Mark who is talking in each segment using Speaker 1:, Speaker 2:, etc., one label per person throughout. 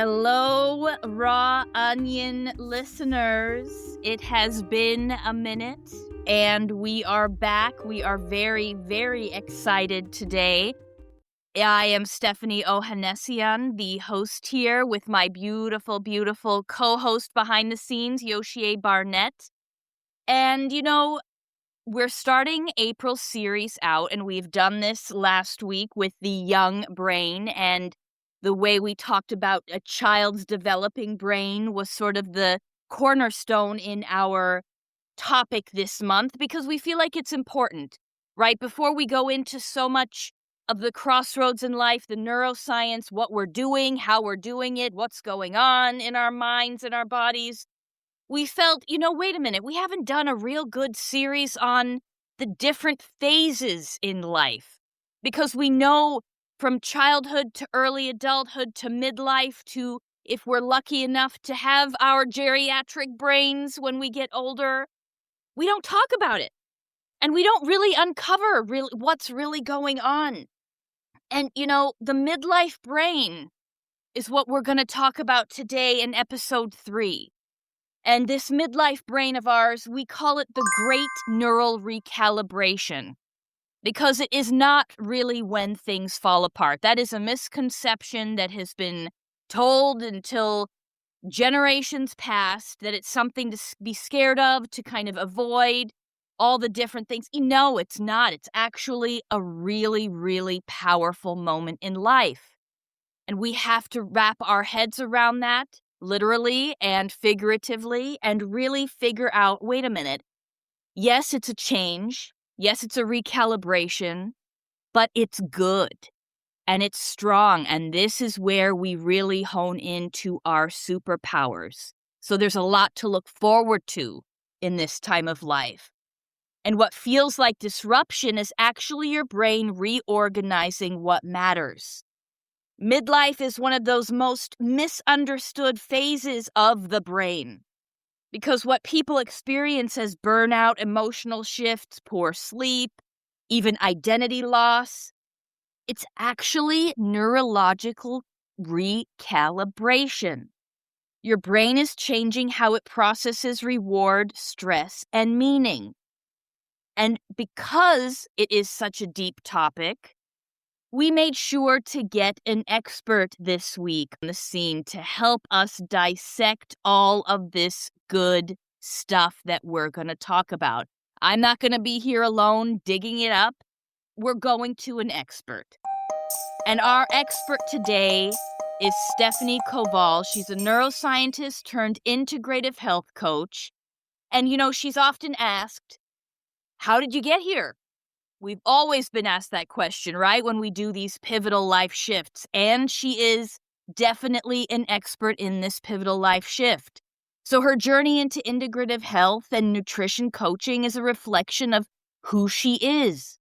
Speaker 1: Hello, Raw Onion listeners. It has been a minute, and we are back. We are very, very excited today. I am Stephanie Ohanessian, the host here, with my beautiful, beautiful co-host behind the scenes, Yoshie Barnett. And, we're starting April's series out, and we've done this last week with the young brain, and the way we talked about a child's developing brain was sort of the cornerstone in our topic this month because we feel like it's important, right? Before we go into so much of the crossroads in life, the neuroscience, what we're doing, how we're doing it, what's going on in our minds and our bodies, we felt, wait a minute, we haven't done a real good series on the different phases in life because we know from childhood to early adulthood to midlife to if we're lucky enough to have our geriatric brains when we get older, we don't talk about it. And we don't really uncover what's really going on. And, the midlife brain is what we're going to talk about today in episode 3. And this midlife brain of ours, we call it the Great Neural Recalibration. Because it is not really when things fall apart. That is a misconception that has been told until generations past, that it's something to be scared of, to kind of avoid all the different things. No, it's not. It's actually a really, really powerful moment in life. And we have to wrap our heads around that, literally and figuratively, and really figure out, wait a minute, yes, it's a change. Yes, it's a recalibration, but it's good and it's strong. And this is where we really hone into our superpowers. So there's a lot to look forward to in this time of life. And what feels like disruption is actually your brain reorganizing what matters. Midlife is one of those most misunderstood phases of the brain. Because what people experience as burnout, emotional shifts, poor sleep, even identity loss, it's actually neurological recalibration. Your brain is changing how it processes reward, stress, and meaning. And because it is such a deep topic, we made sure to get an expert this week on the scene to help us dissect all of this good stuff that we're going to talk about. I'm not going to be here alone digging it up. We're going to an expert. And our expert today is Stephanie Koval. She's a neuroscientist turned integrative health coach. And, she's often asked, how did you get here? We've always been asked that question, right, when we do these pivotal life shifts. And she is definitely an expert in this pivotal life shift. So her journey into integrative health and nutrition coaching is a reflection of who she is.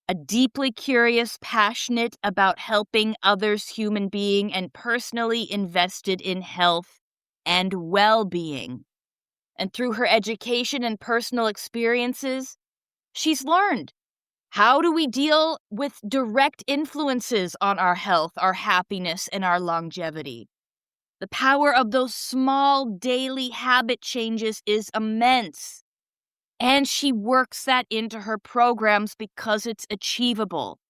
Speaker 1: A deeply curious, passionate about helping others, human being, and personally invested in health and well-being. And through her education and personal experiences, she's learned, how do we deal with direct influences on our health, our happiness, and our longevity? The power of those small daily habit changes is immense. And she works that into her programs because it's achievable.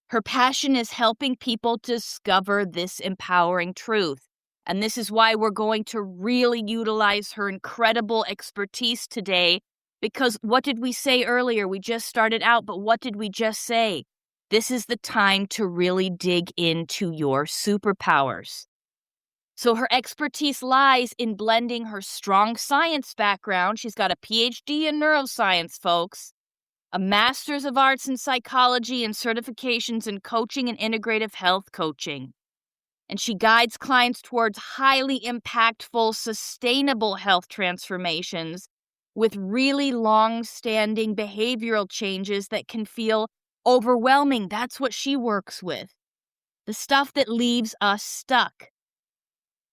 Speaker 1: Her passion is helping people discover this empowering truth. And this is why we're going to really utilize her incredible expertise today. Because what did we say earlier? We just started out, but what did we just say? This is the time to really dig into your superpowers. So her expertise lies in blending her strong science background. She's got a PhD in neuroscience, folks, a master's of arts in psychology, and certifications in coaching and integrative health coaching. And she guides clients towards highly impactful, sustainable health transformations with really long-standing behavioral changes that can feel overwhelming. That's what she works with. The stuff that leaves us stuck.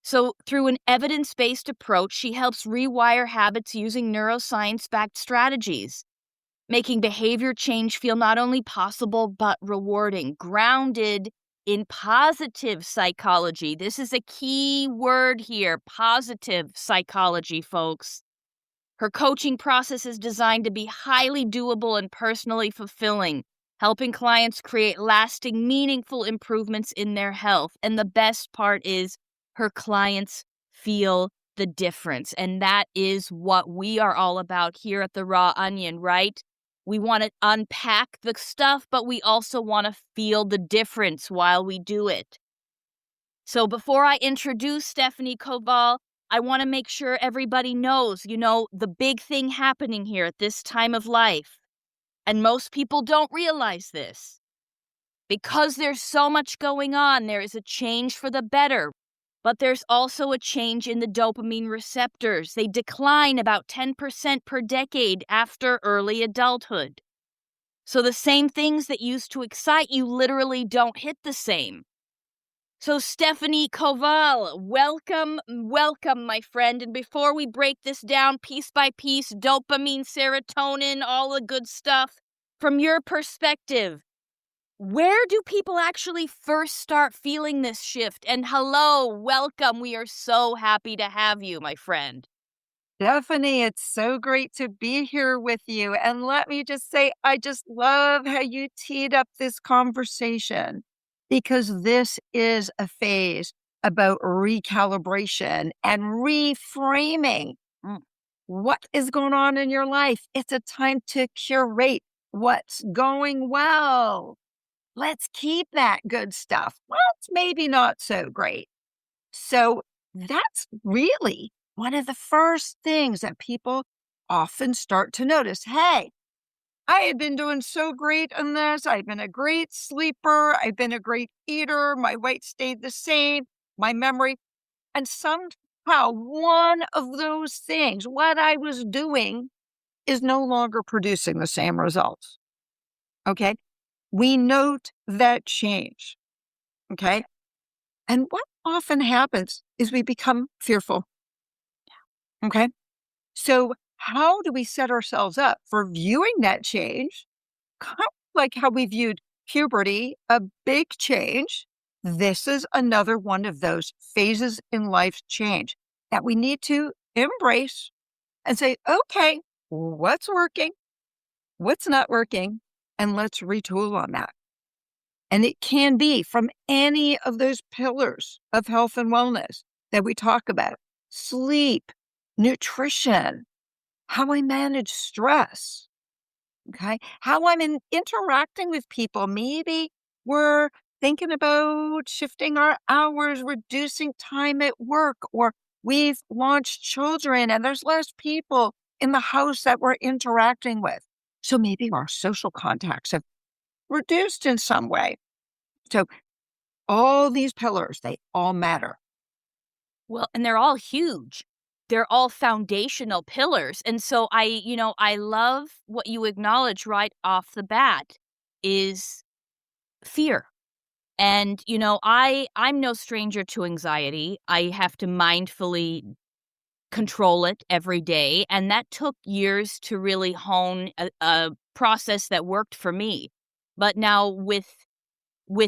Speaker 1: So through an evidence-based approach, she helps rewire habits using neuroscience-backed strategies, making behavior change feel not only possible but rewarding, grounded in positive psychology. This is a key word here, positive psychology, folks. Her coaching process is designed to be highly doable and personally fulfilling, helping clients create lasting, meaningful improvements in their health. And the best part is her clients feel the difference. And that is what we are all about here at the Raw Onion, right? We want to unpack the stuff, but we also want to feel the difference while we do it. So before I introduce Stephanie Koval, I want to make sure everybody knows, the big thing happening here at this time of life. And most people don't realize this. Because there's so much going on, there is a change for the better. But there's also a change in the dopamine receptors. They decline about 10% per decade after early adulthood. So the same things that used to excite you literally don't hit the same. So Stephanie Koval, welcome, my friend. And before we break this down piece by piece, dopamine, serotonin, all the good stuff, from your perspective, where do people actually first start feeling this shift? And hello, welcome. We are so happy to have you, my friend.
Speaker 2: Stephanie, it's so great to be here with you. And let me just say, I just love how you teed up this conversation because this is a phase about recalibration and reframing what is going on in your life. It's a time to curate what's going well. Let's keep that good stuff. What's maybe not so great. So that's really one of the first things that people often start to notice. Hey, I had been doing so great in this. I've been a great sleeper. I've been a great eater. My weight stayed the same, my memory. And somehow one of those things, what I was doing, is no longer producing the same results. Okay. We note that change. Okay. And what often happens is we become fearful. Okay. So, how do we set ourselves up for viewing that change? Kind of like how we viewed puberty, a big change. This is another one of those phases in life's change that we need to embrace and say, okay, what's working? What's not working? And let's retool on that. And it can be from any of those pillars of health and wellness that we talk about: sleep, nutrition, how I manage stress, okay, how interacting with people. Maybe we're thinking about shifting our hours, reducing time at work, or we've launched children and there's less people in the house that we're interacting with. So maybe our social contacts have reduced in some way. So all these pillars, they all matter.
Speaker 1: Well, and they're all huge. They're all foundational pillars. And so I love what you acknowledge right off the bat is fear. And, I'm no stranger to anxiety. I have to mindfully control it every day. And that took years to really hone a process that worked for me. But now with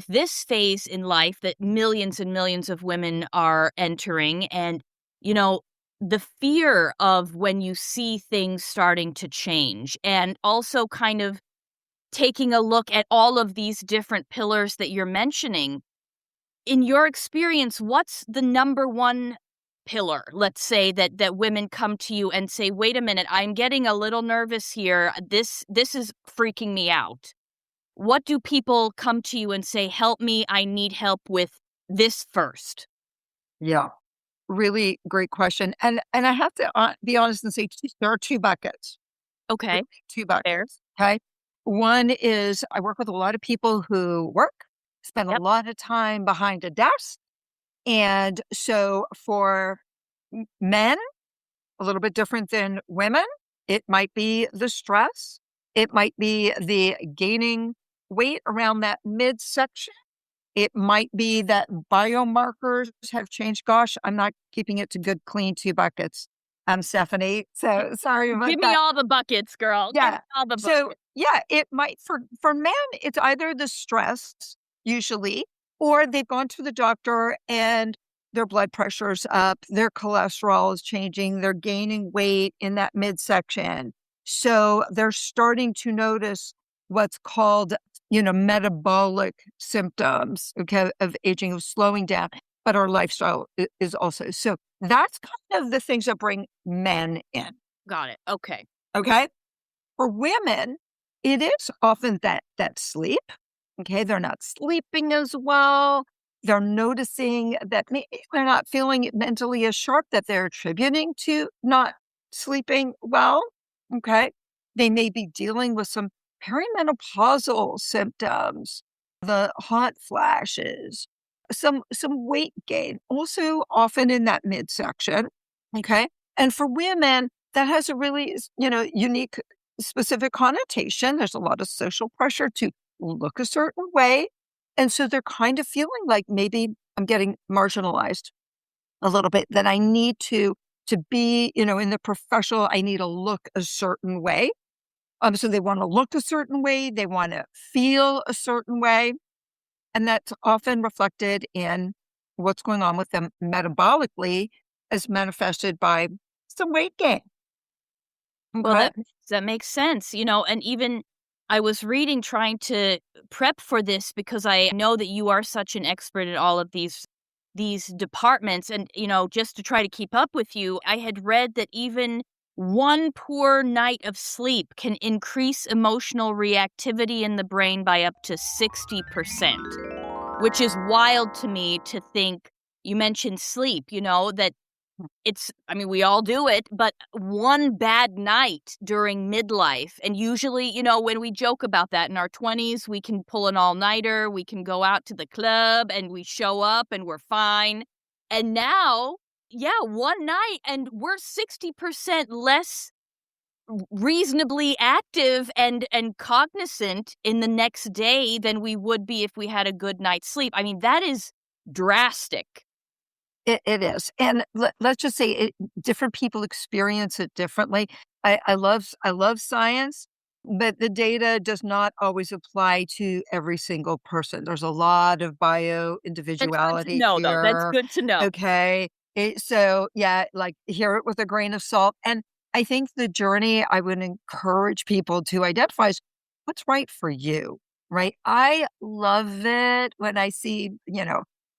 Speaker 1: this phase in life that millions and millions of women are entering, and the fear of when you see things starting to change, and also kind of taking a look at all of these different pillars that you're mentioning. In your experience, what's the number one pillar, let's say, that women come to you and say, wait a minute, I'm getting a little nervous here, this is freaking me out? What do people come to you and say, help me, I need help with this first?
Speaker 2: Yeah, really great question. And I have to be honest and say there are two buckets.
Speaker 1: Okay.
Speaker 2: Really, two buckets. Okay. One is I work with a lot of people who work, spend a
Speaker 1: Yep.
Speaker 2: lot of time behind a desk. And so for men, a little bit different than women, it might be the stress. It might be the gaining weight around that midsection. It might be that biomarkers have changed. Gosh, I'm not keeping it to good, clean two buckets. I'm Stephanie. So sorry about
Speaker 1: Give
Speaker 2: that.
Speaker 1: me all the buckets, girl. Give
Speaker 2: Yeah.
Speaker 1: me all the
Speaker 2: So
Speaker 1: buckets.
Speaker 2: yeah, it might for men, it's either the stress usually, or they've gone to the doctor and their blood pressure's up, their cholesterol is changing, they're gaining weight in that midsection. So they're starting to notice what's called, metabolic symptoms, okay, of aging, of slowing down, but our lifestyle is also. So that's kind of the things that bring men in.
Speaker 1: Got it. Okay.
Speaker 2: Okay. For women, it is often that sleep. Okay, they're not sleeping as well. They're noticing that maybe they're not feeling mentally as sharp, that they're attributing to not sleeping well. Okay, they may be dealing with some perimenopausal symptoms, the hot flashes, some weight gain, also often in that midsection. Okay, and for women, that has a really unique specific connotation. There's a lot of social pressure to look a certain way. And so they're kind of feeling like maybe I'm getting marginalized a little bit, that I need to be, in the professional, I need to look a certain way. So they want to look a certain way, they want to feel a certain way. And that's often reflected in what's going on with them metabolically, as manifested by some weight gain.
Speaker 1: Well,
Speaker 2: Okay.
Speaker 1: that makes sense, and even I was reading trying to prep for this because I know that you are such an expert at all of these departments and, just to try to keep up with you, I had read that even one poor night of sleep can increase emotional reactivity in the brain by up to 60%, which is wild to me to think. You mentioned sleep, that we all do it, but one bad night during midlife. And usually, when we joke about that in our 20s, we can pull an all-nighter, we can go out to the club and we show up and we're fine. And now, yeah, one night and we're 60% less reasonably active and cognizant in the next day than we would be if we had a good night's sleep. I mean, that is drastic.
Speaker 2: It is. And let's just say different people experience it differently. I love science, but the data does not always apply to every single person. There's a lot of bio
Speaker 1: That's good to
Speaker 2: individuality
Speaker 1: know, though. That's
Speaker 2: here.
Speaker 1: good to know.
Speaker 2: Okay. So yeah, like hear it with a grain of salt. And I think the journey I would encourage people to identify is what's right for you. Right. I love it when I see,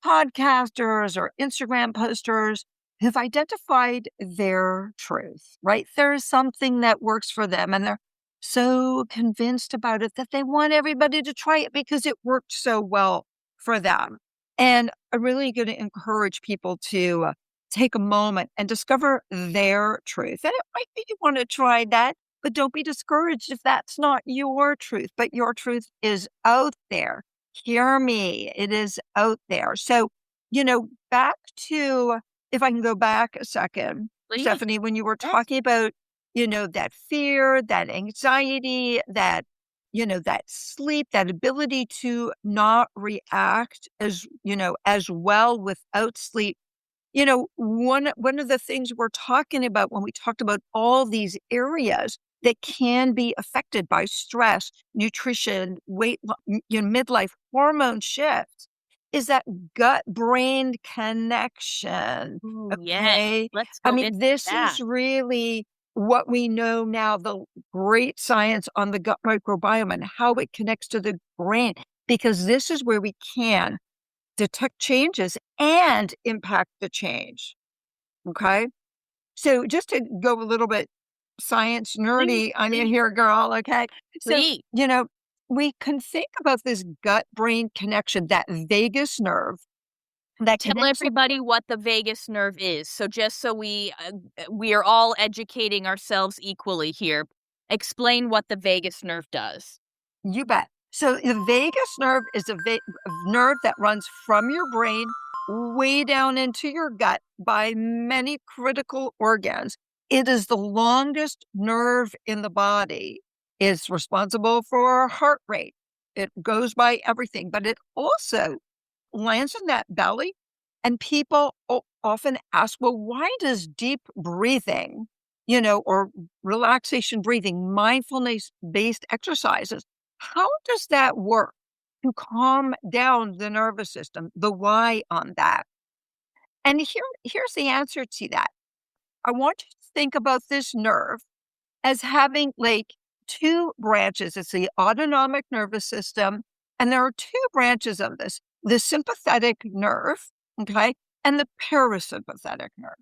Speaker 2: podcasters or Instagram posters who've identified their truth, right? There's something that works for them and they're so convinced about it that they want everybody to try it because it worked so well for them. And I'm really going to encourage people to take a moment and discover their truth. And it might be you want to try that, but don't be discouraged if that's not your truth, but your truth is out there. Hear me. It is out there. So, back to, if I can go back a second,
Speaker 1: Please.
Speaker 2: Stephanie, when you were
Speaker 1: Yes.
Speaker 2: talking about, that fear, that anxiety, that sleep, that ability to not react as well without sleep. One of the things we're talking about when we talked about all these areas that can be affected by stress, nutrition, midlife hormone shifts is that gut-brain connection.
Speaker 1: Ooh, yes.
Speaker 2: Okay.
Speaker 1: Let's
Speaker 2: I
Speaker 1: go
Speaker 2: mean,
Speaker 1: into
Speaker 2: this
Speaker 1: that.
Speaker 2: is really what we know now, the great science on the gut microbiome and how it connects to the brain, because this is where we can detect changes and impact the change. Okay. So just to go a little bit science
Speaker 1: Please,
Speaker 2: nerdy on you
Speaker 1: please,
Speaker 2: here, girl. Okay. So,
Speaker 1: please.
Speaker 2: we can think about this gut brain connection, that vagus nerve that
Speaker 1: Tell
Speaker 2: connects.
Speaker 1: everybody what the vagus nerve is. So just so we are all educating ourselves equally here. Explain what the vagus nerve does.
Speaker 2: You bet. So the vagus nerve is a nerve that runs from your brain way down into your gut by many critical organs. It is the longest nerve in the body. It's responsible for heart rate. It goes by everything, but it also lands in that belly. And people often ask, well, why does deep breathing, or relaxation breathing, mindfulness based exercises, how does that work? to calm down the nervous system, the why on that. And here's the answer to that. I want you to think about this nerve as having like two branches. It's the autonomic nervous system, and there are two branches of this, the sympathetic nerve, okay, and the parasympathetic nerve.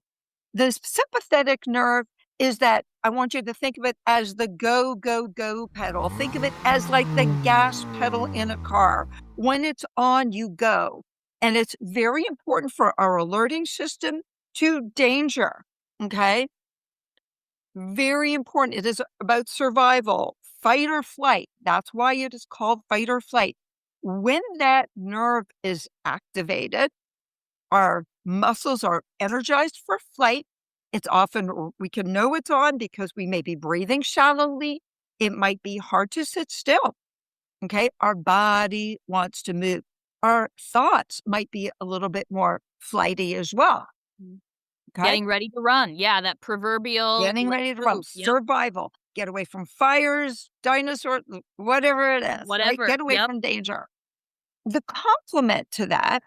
Speaker 2: The sympathetic nerve is that I want you to think of it as the go, go, go pedal. Think of it as like the gas pedal in a car. When it's on, you go. And it's very important for our alerting system to danger. Okay. Very important. It is about survival, fight or flight. That's why it is called fight or flight. When that nerve is activated, our muscles are energized for flight. It's often, we can know it's on because we may be breathing shallowly. It might be hard to sit still. Okay. Our body wants to move. Our thoughts might be a little bit more flighty as well. Okay.
Speaker 1: Getting ready to run. Yeah, that proverbial
Speaker 2: Getting ready to run.
Speaker 1: Yep.
Speaker 2: Survival. Get away from fires, dinosaurs, whatever it is. Right?
Speaker 1: Whatever.
Speaker 2: Get away from danger. The complement to that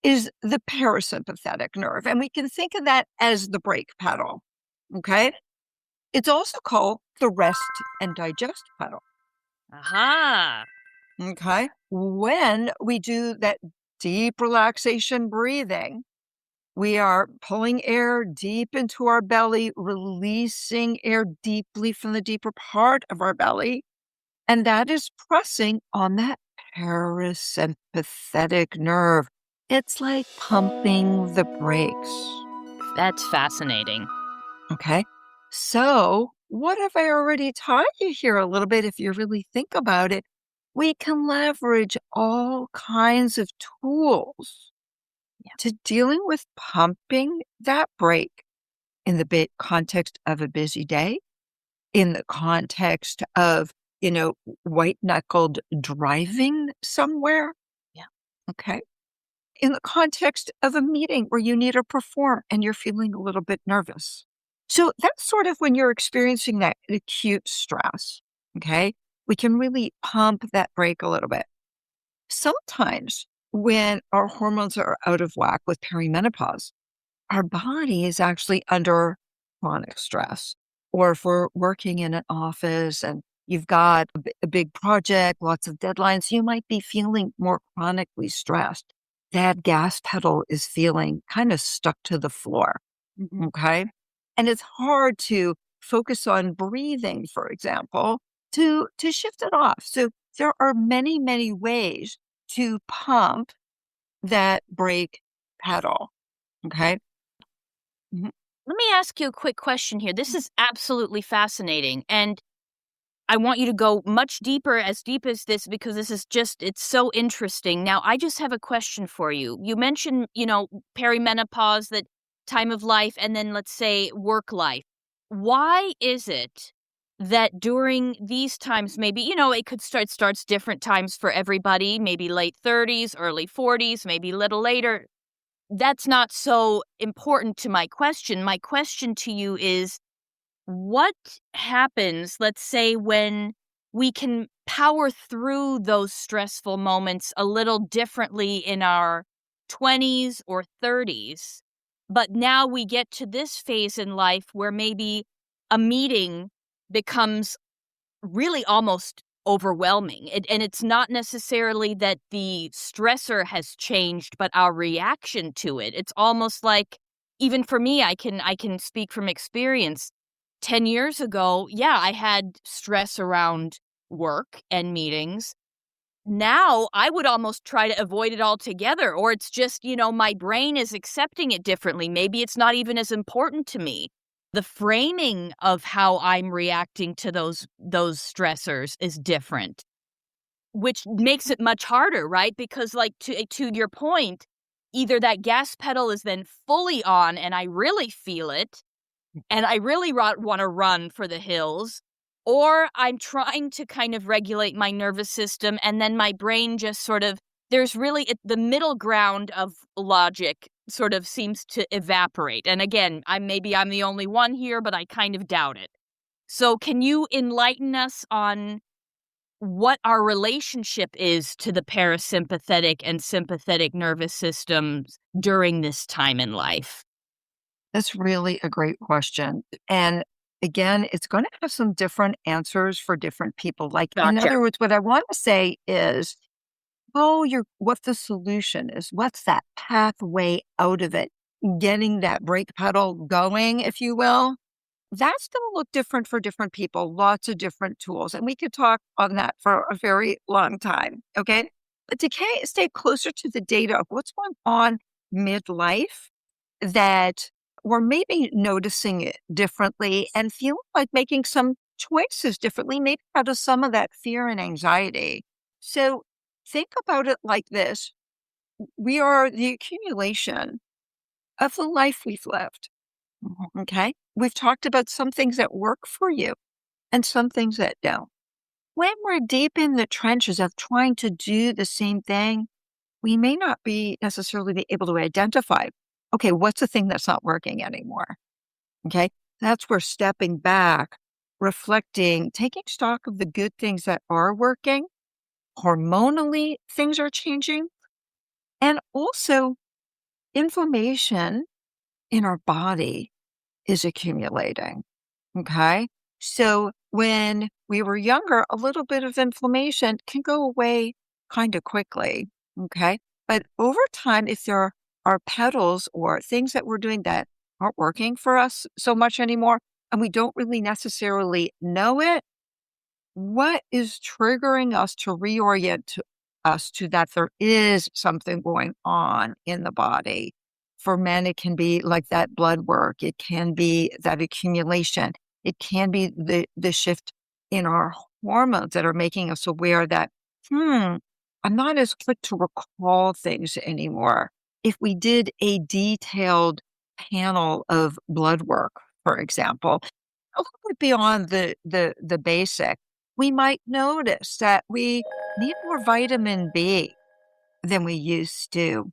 Speaker 2: is the parasympathetic nerve. And we can think of that as the brake pedal. Okay. It's also called the rest and digest pedal.
Speaker 1: Aha.
Speaker 2: Okay. When we do that deep relaxation breathing, we are pulling air deep into our belly, releasing air deeply from the deeper part of our belly. And that is pressing on that parasympathetic nerve. It's like pumping the brakes.
Speaker 1: That's fascinating.
Speaker 2: Okay. So, what have I already taught you here a little bit? If you really think about it, we can leverage all kinds of tools to dealing with pumping that brake in the context of a busy day, in the context of, white knuckled driving somewhere.
Speaker 1: Yeah.
Speaker 2: Okay. In the context of a meeting where you need to perform and you're feeling a little bit nervous. So that's sort of when you're experiencing that acute stress. Okay. We can really pump that brake a little bit. Sometimes when our hormones are out of whack with perimenopause, our body is actually under chronic stress. Or if we're working in an office and you've got a big project, lots of deadlines, you might be feeling more chronically stressed. That gas pedal is feeling kind of stuck to the floor. Mm-hmm. Okay. And it's hard to focus on breathing, for example, to shift it off. So there are many, many ways to pump that brake pedal. Okay.
Speaker 1: Mm-hmm. Let me ask you a quick question here. This is absolutely fascinating. And I want you to go much deeper, as deep as this, because this is it's so interesting. Now, I just have a question for you. You mentioned, perimenopause, that time of life, and then let's say work life. Why is it that during these times, maybe, it starts different times for everybody, maybe late 30s, early 40s, maybe a little later. That's not so important to my question. My question to you is, what happens, let's say, when we can power through those stressful moments a little differently in our 20s or 30s, but now we get to this phase in life where maybe a meeting becomes really almost overwhelming. And it's not necessarily that the stressor has changed, but our reaction to it. It's almost like, even for me, I can speak from experience. 10 years ago, yeah, I had stress around work and meetings. Now I would almost try to avoid it altogether, or it's just, my brain is accepting it differently. Maybe it's not even as important to me. The framing of how I'm reacting to those stressors is different, which makes it much harder, right? Because, like, to your point, either that gas pedal is then fully on and I really feel it and I really want to run for the hills, or I'm trying to kind of regulate my nervous system and then my brain just sort of, there's really the middle ground of logic sort of seems to evaporate. And again, maybe I'm the only one here, but I kind of doubt it. So can you enlighten us on what our relationship is to the parasympathetic and sympathetic nervous systems during this time in life.
Speaker 2: That's really a great question. And again, it's going to have some different answers for different people. Like, in
Speaker 1: Gotcha.
Speaker 2: other words, what I want to say is, oh, what the solution is. What's that pathway out of it? Getting that brake pedal going, if you will. That's going to look different for different people, lots of different tools. And we could talk on that for a very long time. Okay. But to stay closer to the data of what's going on midlife, that we're maybe noticing it differently and feel like making some choices differently, maybe out of some of that fear and anxiety. So think about it like this. We are the accumulation of the life we've lived. Okay. We've talked about some things that work for you and some things that don't. When we're deep in the trenches of trying to do the same thing, we may not be necessarily be able to identify, okay, what's the thing that's not working anymore? Okay. That's where stepping back, reflecting, taking stock of the good things that are working, hormonally, things are changing, and also inflammation in our body is accumulating. Okay. So when we were younger, a little bit of inflammation can go away kind of quickly. Okay. But over time, if there are pedals or things that we're doing that aren't working for us so much anymore, and we don't really necessarily know it, what is triggering us to reorient us to that there is something going on in the body? For men, it can be like that blood work. It can be that accumulation. It can be the shift in our hormones that are making us aware that, I'm not as quick to recall things anymore. If we did a detailed panel of blood work, for example, a little bit beyond the basic, we might notice that we need more vitamin B than we used to.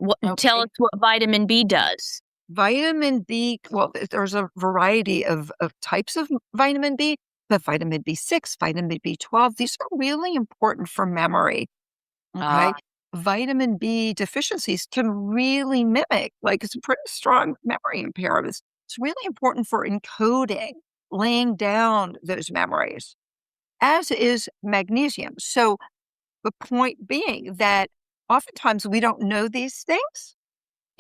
Speaker 1: Tell
Speaker 2: Okay.
Speaker 1: us what vitamin B does.
Speaker 2: Vitamin B, well, there's a variety of types of vitamin B, but vitamin B6, vitamin B12, these are really important for memory.
Speaker 1: Uh,
Speaker 2: Okay. Vitamin B deficiencies can really mimic, like it's a pretty strong memory impairment. It's really important for encoding, laying down those memories, as is magnesium. So the point being that oftentimes we don't know these things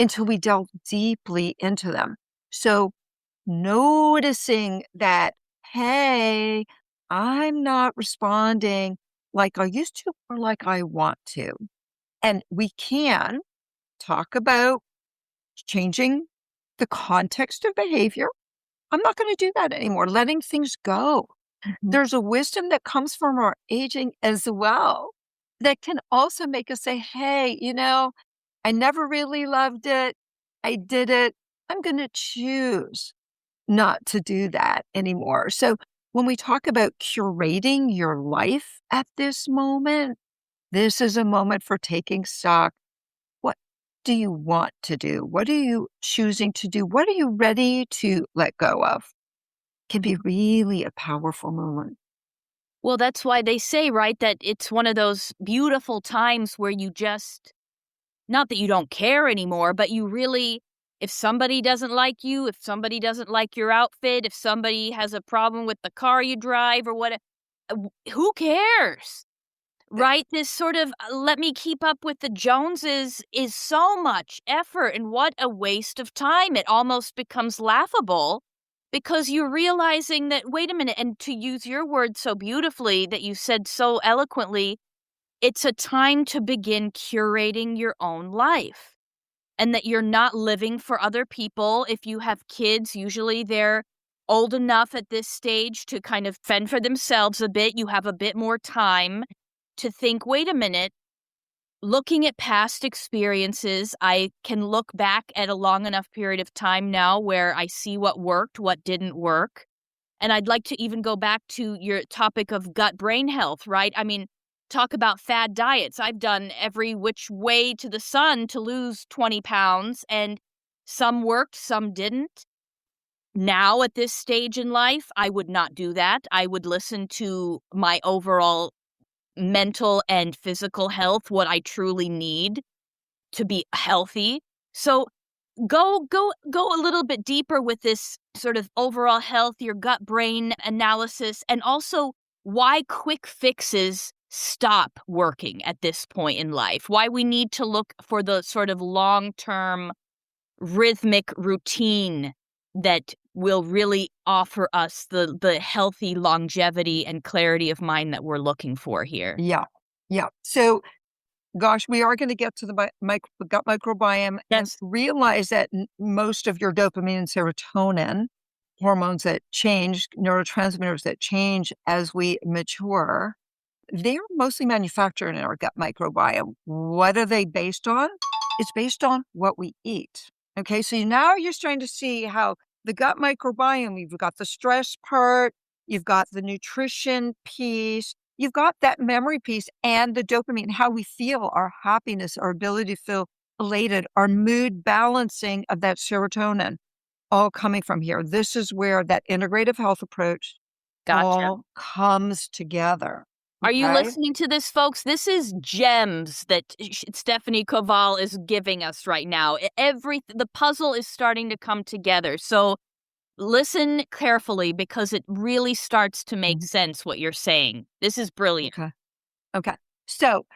Speaker 2: until we delve deeply into them. So noticing that, hey, I'm not responding like I used to or like I want to. And we can talk about changing the context of behavior. I'm not going to do that anymore, letting things go.
Speaker 1: Mhm.
Speaker 2: There's a wisdom that comes from our aging as well that can also make us say, hey, I never really loved it. I did it. I'm going to choose not to do that anymore. So when we talk about curating your life at this moment, this is a moment for taking stock. What do you want to do? What are you choosing to do? What are you ready to let go of? Can be really a powerful moment.
Speaker 1: Well, that's why they say, right, that it's one of those beautiful times where you just, not that you don't care anymore, but you really, if somebody doesn't like you, if somebody doesn't like your outfit, if somebody has a problem with the car you drive or what, who cares? Right? This sort of let me keep up with the Joneses is so much effort, and what a waste of time. It almost becomes laughable because you're realizing that, wait a minute, and to use your words so beautifully that you said so eloquently, it's a time to begin curating your own life and that you're not living for other people. If you have kids, usually they're old enough at this stage to kind of fend for themselves a bit. You have a bit more time to think, wait a minute, looking at past experiences, I can look back at a long enough period of time now where I see what worked, what didn't work. And I'd like to even go back to your topic of gut brain health, right? I mean, talk about fad diets. I've done every which way to the sun to lose 20 pounds, and some worked, some didn't. Now at this stage in life, I would not do that. I would listen to my overall mental and physical health, what I truly need to be healthy. So go a little bit deeper with this sort of overall health, your gut brain analysis, and also why quick fixes stop working at this point in life. Why we need to look for the sort of long-term rhythmic routine that will really offer us the healthy longevity and clarity of mind that we're looking for here.
Speaker 2: Yeah. Yeah. So, gosh, we are going to get to the gut microbiome and
Speaker 1: Yes.
Speaker 2: realize that most of your dopamine and serotonin hormones that change, neurotransmitters that change as we mature, they're mostly manufactured in our gut microbiome. What are they based on? It's based on what we eat. Okay, so now you're starting to see how the gut microbiome, you've got the stress part, you've got the nutrition piece, you've got that memory piece and the dopamine, how we feel, our happiness, our ability to feel elated, our mood balancing of that serotonin, all coming from here. This is where that integrative health approach
Speaker 1: Gotcha.
Speaker 2: all comes together.
Speaker 1: Are you
Speaker 2: Okay.
Speaker 1: listening to this, folks? This is gems that Stephanie Koval is giving us right now. The puzzle is starting to come together. So listen carefully because it really starts to make
Speaker 2: Mhm.
Speaker 1: sense what you're saying. This is brilliant.
Speaker 2: Okay. Okay. So,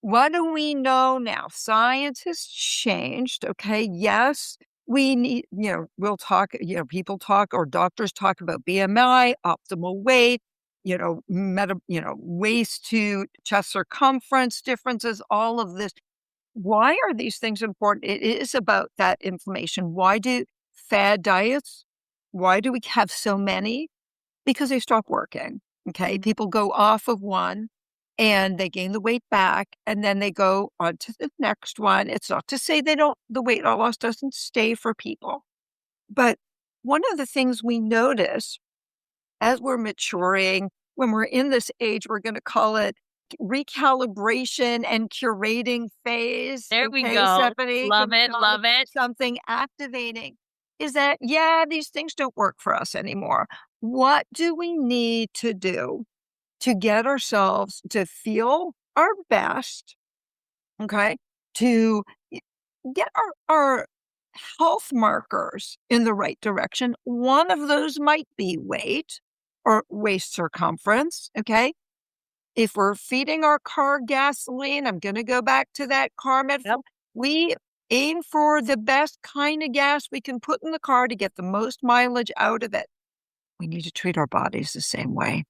Speaker 2: what do we know now? Science has changed. Okay. Yes, we need, we'll talk, people talk or doctors talk about BMI, optimal weight, waist to chest circumference differences, all of this. Why are these things important? It is about that inflammation. Why do fad diets? Why do we have so many? Because they stop working. Okay. People go off of one and they gain the weight back and then they go on to the next one. It's not to say the weight loss doesn't stay for people. But one of the things we notice as we're maturing, when we're in this age, we're going to call it recalibration and curating phase.
Speaker 1: There we
Speaker 2: Okay,
Speaker 1: go.
Speaker 2: Stephanie, can
Speaker 1: Love
Speaker 2: we
Speaker 1: it.
Speaker 2: call it
Speaker 1: Love it.
Speaker 2: something activating? Is that, yeah, these things don't work for us anymore. What do we need to do to get ourselves to feel our best? Okay, to get our health markers in the right direction. One of those might be weight or waist circumference. Okay. If we're feeding our car gasoline, I'm going to go back to that car
Speaker 1: Yep.
Speaker 2: metaphor. We aim for the best kind of gas we can put in the car to get the most mileage out of it. We need to treat our bodies the same way.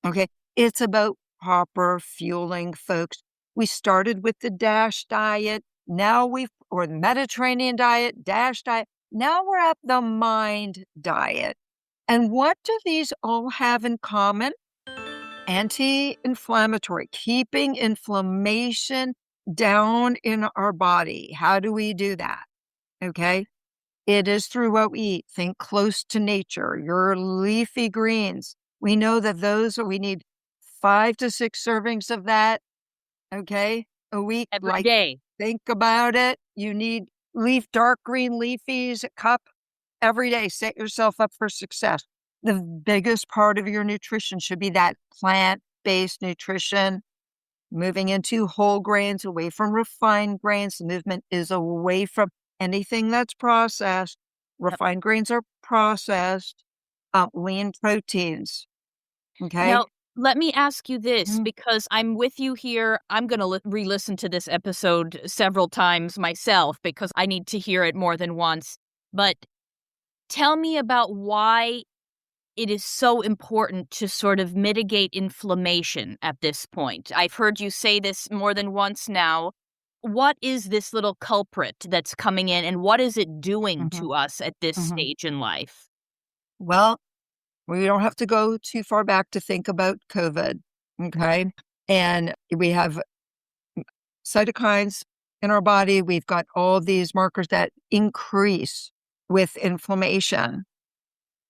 Speaker 2: Okay. It's about proper fueling, folks. We started with the DASH diet. Or the Mediterranean diet, DASH diet. Now we're at the MIND diet. And what do these all have in common? Anti-inflammatory, keeping inflammation down in our body. How do we do that? Okay. It is through what we eat. Think close to nature, your leafy greens. We know that we need 5 to 6 servings of that. Okay. A week.
Speaker 1: Every
Speaker 2: Like,
Speaker 1: day.
Speaker 2: think about it. You need dark green leafies, a cup every day. Set yourself up for success. The biggest part of your nutrition should be that plant-based nutrition, moving into whole grains, away from refined grains. The movement is away from anything that's processed. Refined grains are processed, lean proteins. Okay.
Speaker 1: Now, let me ask you this
Speaker 2: Mhm.
Speaker 1: because I'm with you here. I'm going to re listen to this episode several times myself because I need to hear it more than once. But tell me about why it is so important to sort of mitigate inflammation at this point. I've heard you say this more than once now. What is this little culprit that's coming in and what is it doing
Speaker 2: Mhm.
Speaker 1: to us at this
Speaker 2: Mhm.
Speaker 1: stage in life?
Speaker 2: Well, we don't have to go too far back to think about COVID. Okay. And we have cytokines in our body. We've got all these markers that increase with inflammation.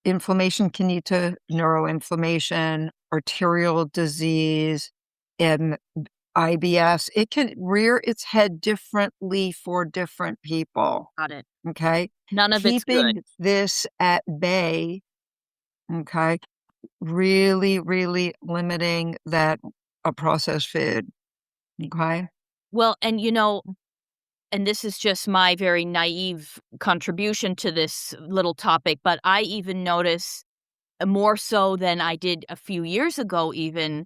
Speaker 2: Inflammation can lead to neuroinflammation, arterial disease, and IBS. It can rear its head differently for different people.
Speaker 1: Got it.
Speaker 2: Okay.
Speaker 1: None of it's good.
Speaker 2: Keeping this at bay. Okay. Really, really limiting that processed food. Okay.
Speaker 1: Well, and this is just my very naive contribution to this little topic, but I even notice more so than I did a few years ago, even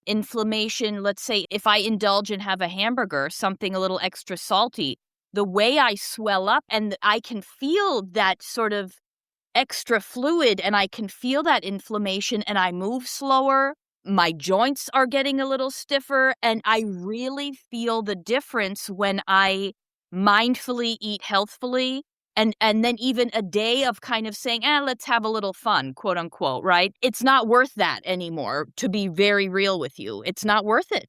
Speaker 1: inflammation. Let's say if I indulge and have a hamburger, something a little extra salty, the way I swell up and I can feel that sort of extra fluid and I can feel that inflammation and I move slower. My joints are getting a little stiffer and I really feel the difference when I mindfully eat healthfully and then even a day of kind of saying, let's have a little fun, quote unquote, right? It's not worth that anymore, to be very real with you. It's not worth it.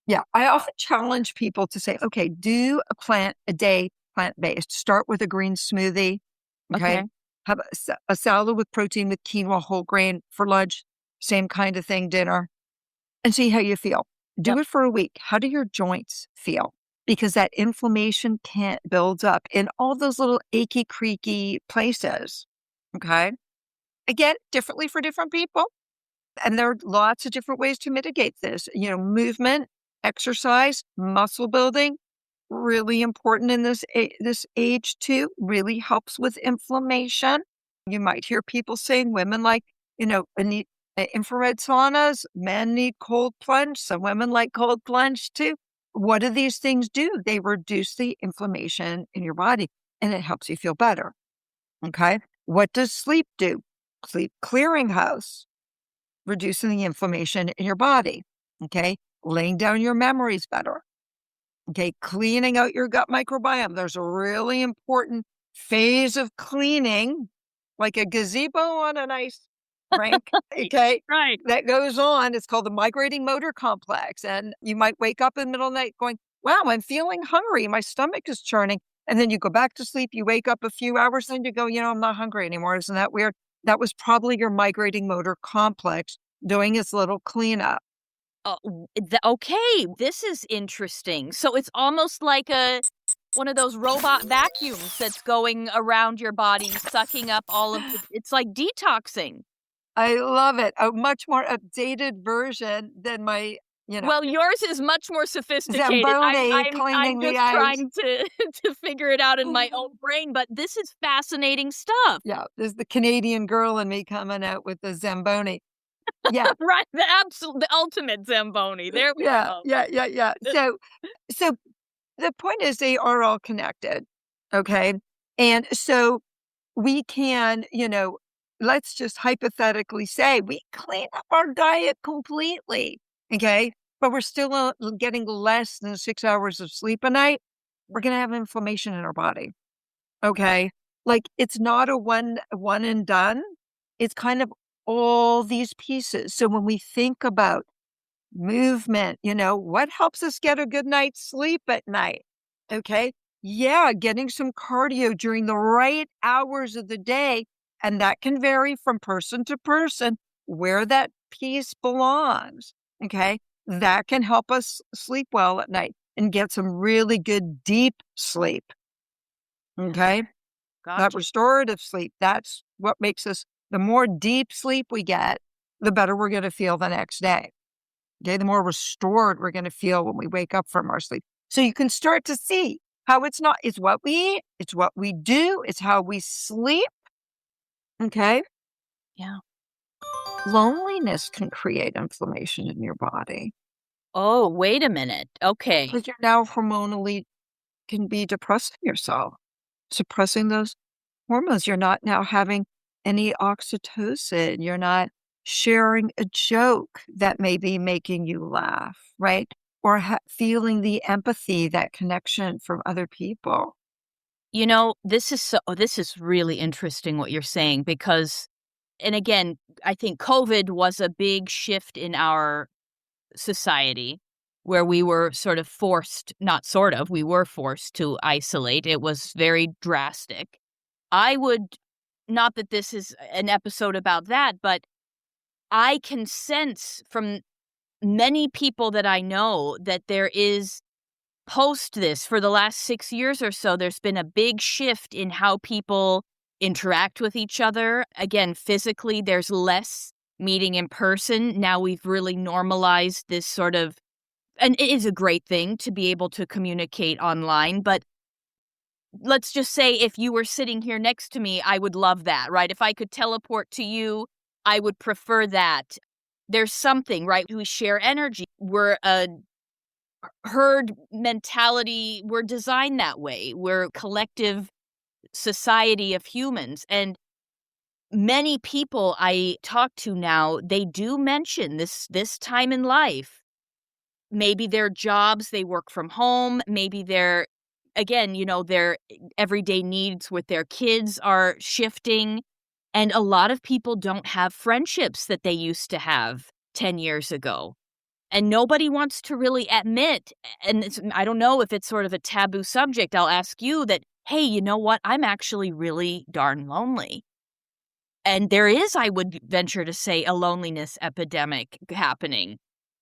Speaker 2: Yeah. I often challenge people to say, okay, do a day plant-based. Start with a green smoothie. Okay.
Speaker 1: Okay.
Speaker 2: Have a salad with protein with quinoa, whole grain for lunch. Same kind of thing, dinner, and see how you feel. Do
Speaker 1: Yep.
Speaker 2: it for a week. How do your joints feel? Because that inflammation can't build up in all those little achy, creaky places. Okay. Again, differently for different people. And there are lots of different ways to mitigate this. Movement, exercise, muscle building, really important in this age too. Really helps with inflammation. You might hear people saying women like, need infrared saunas, men need cold plunge. Some women like cold plunge too. What do these things do? They reduce the inflammation in your body and it helps you feel better. Okay. What does sleep do? Sleep clearinghouse, reducing the inflammation in your body. Okay. Laying down your memories better. Okay. Cleaning out your gut microbiome. There's a really important phase of cleaning, like a gazebo on an ice rink. Okay.
Speaker 1: Right.
Speaker 2: That goes on. It's called the migrating motor complex. And you might wake up in the middle of the night going, wow, I'm feeling hungry. My stomach is churning. And then you go back to sleep. You wake up a few hours, then you go, I'm not hungry anymore. Isn't that weird? That was probably your migrating motor complex doing its little cleanup.
Speaker 1: Okay, this is interesting. So it's almost like one of those robot vacuums that's going around your body, sucking up all of it's like detoxing.
Speaker 2: I love it. A much more updated version than my,
Speaker 1: Well, yours is much more sophisticated.
Speaker 2: Zamboni
Speaker 1: I'm
Speaker 2: cleaning the
Speaker 1: just
Speaker 2: ice.
Speaker 1: trying to to figure it out in my own brain, but this is fascinating stuff.
Speaker 2: Yeah, there's the Canadian girl in me coming out with the Zamboni. Yeah,
Speaker 1: Right, the ultimate Zamboni. There we
Speaker 2: yeah,
Speaker 1: go.
Speaker 2: yeah, yeah, yeah. So the point is they are all connected. Okay. And so we can, let's just hypothetically say we clean up our diet completely. Okay. But we're still getting less than 6 hours of sleep a night. We're going to have inflammation in our body. Okay. Like it's not a one and done. It's kind of all these pieces. So when we think about movement, what helps us get a good night's sleep at night? Okay. Yeah, getting some cardio during the right hours of the day. And that can vary from person to person where that piece belongs. Okay. That can help us sleep well at night and get some really good deep sleep. Okay. That
Speaker 1: Gotcha.
Speaker 2: restorative sleep, that's what makes us, the more deep sleep we get, the better we're going to feel the next day. Okay. The more restored we're going to feel when we wake up from our sleep. So you can start to see how it's what we eat, it's what we do, it's how we sleep. Okay.
Speaker 1: Yeah.
Speaker 2: Loneliness can create inflammation in your body
Speaker 1: Oh, wait a minute. Okay.
Speaker 2: because you're now hormonally can be depressing yourself, suppressing those hormones. You're not now having any oxytocin. You're not sharing a joke that may be making you laugh, right? Or feeling the empathy, that connection from other people.
Speaker 1: This is really interesting what you're saying because and again, I think COVID was a big shift in our society where we were sort of forced, not sort of, we were forced to isolate. It was very drastic. I would, not that this is an episode about that, but I can sense from many people that I know that there is post this for the last 6 years or so, there's been a big shift in how people interact with each other. Again, physically, there's less meeting in person. Now we've really normalized this sort of, and it is a great thing to be able to communicate online, but let's just say if you were sitting here next to me, I would love that, right? If I could teleport to you, I would prefer that. There's something, right? We share energy. We're a herd mentality. We're designed that way. We're a collective society of humans. And many people I talk to now, they do mention this time in life. Maybe their jobs, they work from home. Maybe their, again, their everyday needs with their kids are shifting. And a lot of people don't have friendships that they used to have 10 years ago. And nobody wants to really admit, and I don't know if it's sort of a taboo subject, I'll ask you that, hey, you know what? I'm actually really darn lonely. And there is, I would venture to say, a loneliness epidemic happening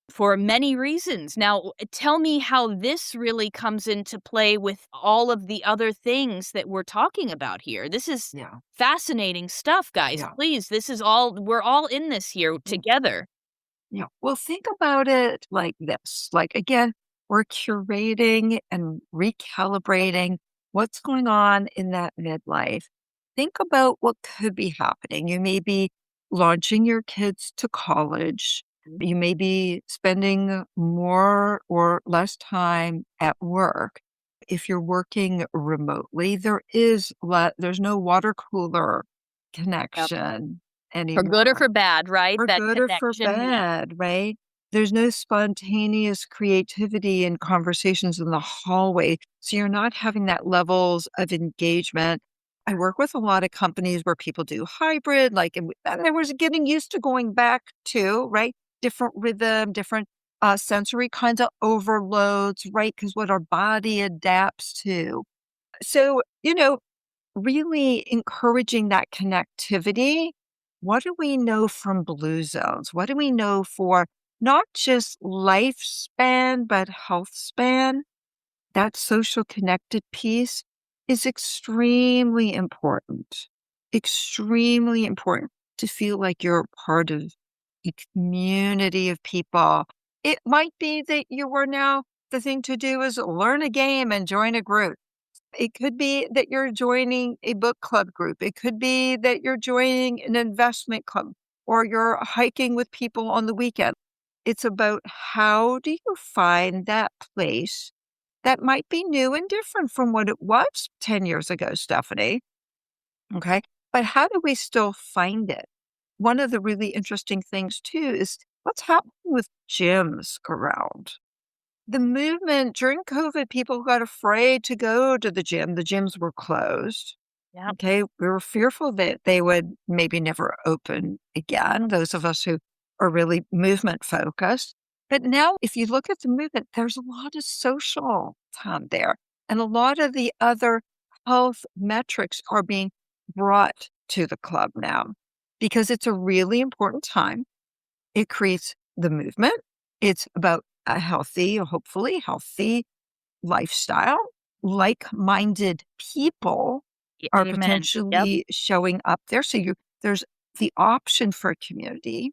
Speaker 1: for many reasons. Now, tell me how this really comes into play with all of the other things that we're talking about here. This is
Speaker 2: Yeah.
Speaker 1: fascinating stuff, guys.
Speaker 2: Yeah.
Speaker 1: Please, we're all in this here together.
Speaker 2: Yeah. Well, think about it like this. Like, again, we're curating and recalibrating what's going on in that midlife. Think about what could be happening. You may be launching your kids to college. You may be spending more or less time at work. If you're working remotely, there's no water cooler
Speaker 1: Yep.
Speaker 2: connection
Speaker 1: For good or
Speaker 2: anymore.
Speaker 1: for bad, right?
Speaker 2: For
Speaker 1: That
Speaker 2: good or for
Speaker 1: connection, yeah.
Speaker 2: bad, right? There's no spontaneous creativity and conversations in the hallway, so you're not having that levels of engagement. I work with a lot of companies where people do hybrid, like, and I was getting used to going back to, right? Different rhythm, different sensory kinds of overloads, right? Because what our body adapts to. So, really encouraging that connectivity. What do we know from blue zones? What do we know for not just lifespan, but health span? That social connected piece is extremely important to feel like you're part of a community of people. It might be that you are now, the thing to do is learn a game and join a group. It could be that you're joining a book club group. It could be that you're joining an investment club or you're hiking with people on the weekend. It's about how do you find that place that might be new and different from what it was 10 years ago, Stephanie. Okay. But how do we still find it? One of the really interesting things, too, is what's happening with gyms around. The movement during COVID, people got afraid to go to the gym. The gyms were closed.
Speaker 1: Yep.
Speaker 2: Okay. We were fearful that they would maybe never open again, those of us who are really movement focused. But now, if you look at the movement, there's a lot of social time there. And a lot of the other health metrics are being brought to the club now because it's a really important time. It creates the movement. It's about a healthy, hopefully healthy lifestyle. Like-minded people are
Speaker 1: Amen. Yep.
Speaker 2: potentially showing up there. So there's the option for a community.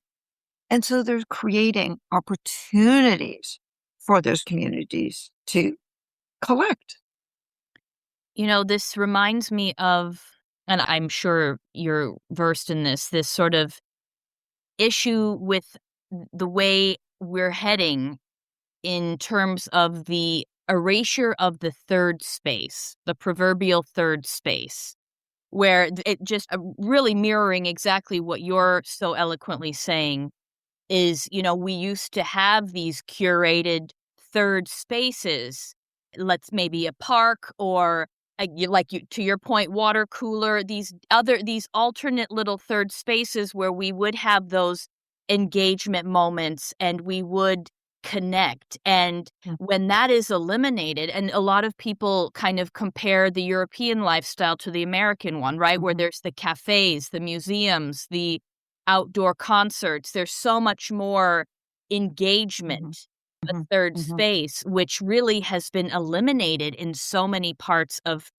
Speaker 2: And so they're creating opportunities for those communities to collect.
Speaker 1: This reminds me of, and I'm sure you're versed in this sort of issue with the way we're heading in terms of the erasure of the third space, the proverbial third space, where it just really mirroring exactly what you're so eloquently saying is, we used to have these curated third spaces. Let's maybe a park or to your point, water cooler, these alternate little third spaces where we would have those engagement moments and we would connect. And
Speaker 2: Mm.
Speaker 1: when that is eliminated, and a lot of people kind of compare the European lifestyle to the American one, right? Where
Speaker 2: Mhm.
Speaker 1: there's the cafes, the museums, the outdoor concerts. There's so much more engagement,
Speaker 2: Mhm.
Speaker 1: a
Speaker 2: Mhm.
Speaker 1: third
Speaker 2: Mhm.
Speaker 1: space, which really has been eliminated in so many parts of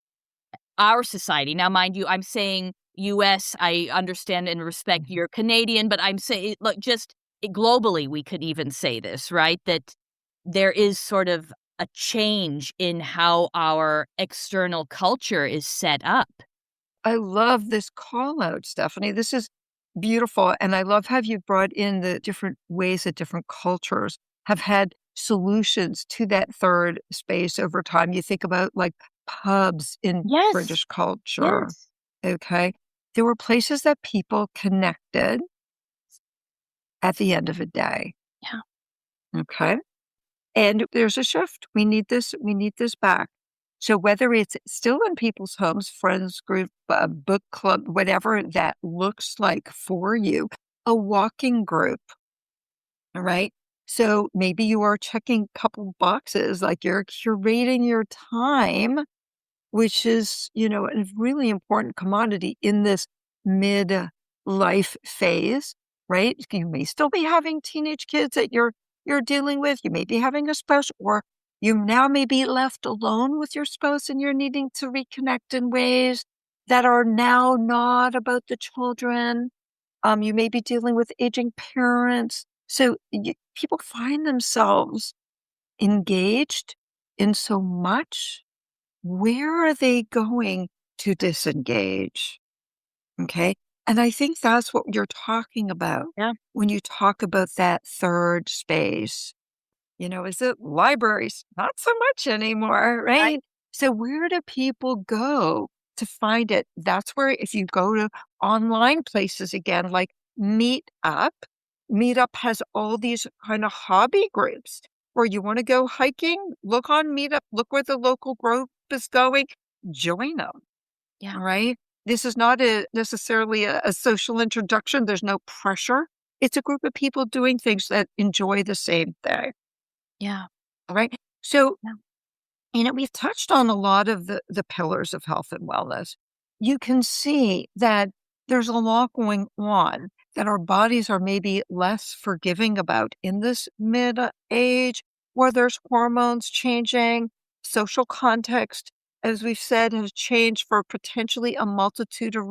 Speaker 1: our society. Now, mind you, I'm saying US, I understand and respect
Speaker 2: Mhm.
Speaker 1: you're Canadian, but I'm saying, look, just globally, we could even say this, right? That there is sort of a change in how our external culture is set up.
Speaker 2: I love this call out, Stephanie. This is beautiful. And I love how you brought in the different ways that different cultures have had solutions to that third space over time. You think about like pubs in
Speaker 1: Yes,
Speaker 2: British culture.
Speaker 1: yes.
Speaker 2: Okay. There were places that people connected at the end of a day.
Speaker 1: Yeah.
Speaker 2: Okay. And there's a shift. We need this back. So whether it's still in people's homes, friends group, book club, whatever that looks like for you, a walking group, all right? So maybe you are checking a couple boxes, like you're curating your time, which is, a really important commodity in this mid-life phase, right? You may still be having teenage kids that you're dealing with. You may be having a spouse, or you now may be left alone with your spouse and you're needing to reconnect in ways that are now not about the children. You may be dealing with aging parents. So people find themselves engaged in so much. Where are they going to disengage? Okay. And I think that's what you're talking about
Speaker 1: Yeah.
Speaker 2: when you talk about that third space. Is it libraries? Not so much anymore,
Speaker 1: Right.
Speaker 2: right? So where do people go to find it? That's where if you go to online places again, like Meetup, Meetup has all these kind of hobby groups where you want to go hiking, look on Meetup, look where the local group is going, join them.
Speaker 1: Yeah.
Speaker 2: All right. This is not necessarily a social introduction. There's no pressure. It's a group of people doing things that enjoy the same thing.
Speaker 1: Yeah.
Speaker 2: All right. So,
Speaker 1: Yeah.
Speaker 2: we've touched on a lot of the pillars of health and wellness. You can see that there's a lot going on that our bodies are maybe less forgiving about in this mid age, where there's hormones changing, social context, as we've said, has changed for potentially a multitude of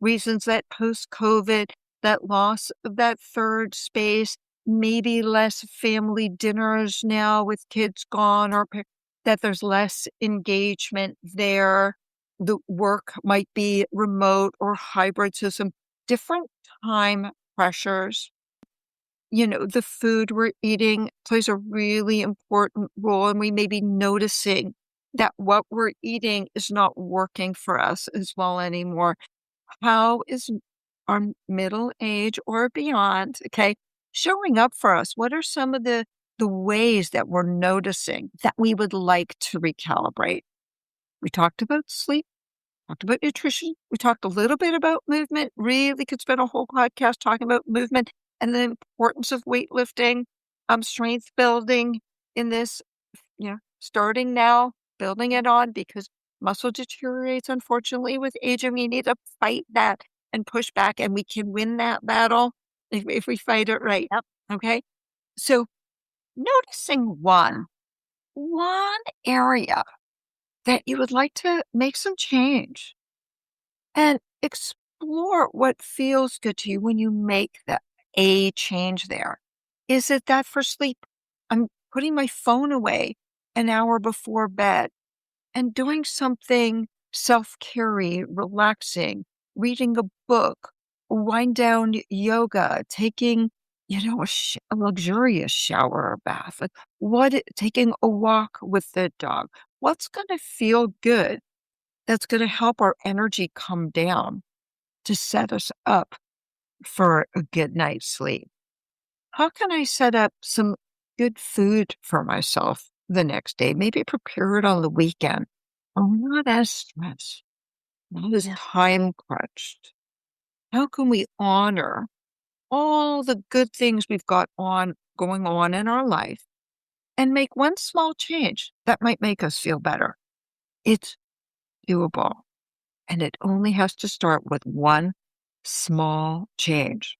Speaker 2: reasons that post COVID, that loss of that third space, maybe less family dinners now with kids gone, or that there's less engagement there. The work might be remote or hybrid, so some different time pressures. The food we're eating plays a really important role, and we may be noticing that what we're eating is not working for us as well anymore. How is our middle age or beyond, okay, showing up for us? What are some of the ways that we're noticing that we would like to recalibrate? We talked about sleep, talked about nutrition. We talked a little bit about movement. Really could spend a whole podcast talking about movement and the importance of weightlifting, strength building in this, starting now, building it on because muscle deteriorates, unfortunately, with age, and we need to fight that and push back, and we can win that battle if we fight it right.
Speaker 1: Yep.
Speaker 2: Okay. So noticing one area that you would like to make some change and explore what feels good to you when you make a change there. Is it that for sleep? I'm putting my phone away an hour before bed and doing something self-care, relaxing, reading a book, wind down yoga, taking, a luxurious shower or bath, like taking a walk with the dog. What's going to feel good? That's going to help our energy come down to set us up for a good night's sleep. How can I set up some good food for myself the next day? Maybe prepare it on the weekend. I'm not as stressed, not as
Speaker 1: Yeah.
Speaker 2: time crunched. How can we honor all the good things we've got on going on in our life and make one small change that might make us feel better? It's doable. And it only has to start with one small change.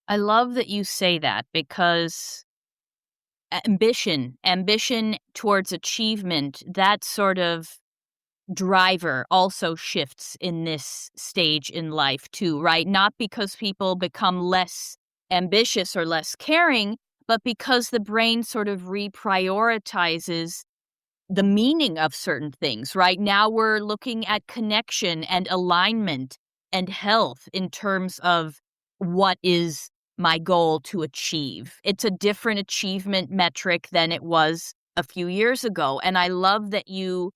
Speaker 1: I love that you say that because ambition towards achievement, that sort of driver also shifts in this stage in life too, right? Not because people become less ambitious or less caring, but because the brain sort of reprioritizes the meaning of certain things, right? Now we're looking at connection and alignment and health in terms of what is my goal to achieve. It's a different achievement metric than it was a few years ago. And I love that you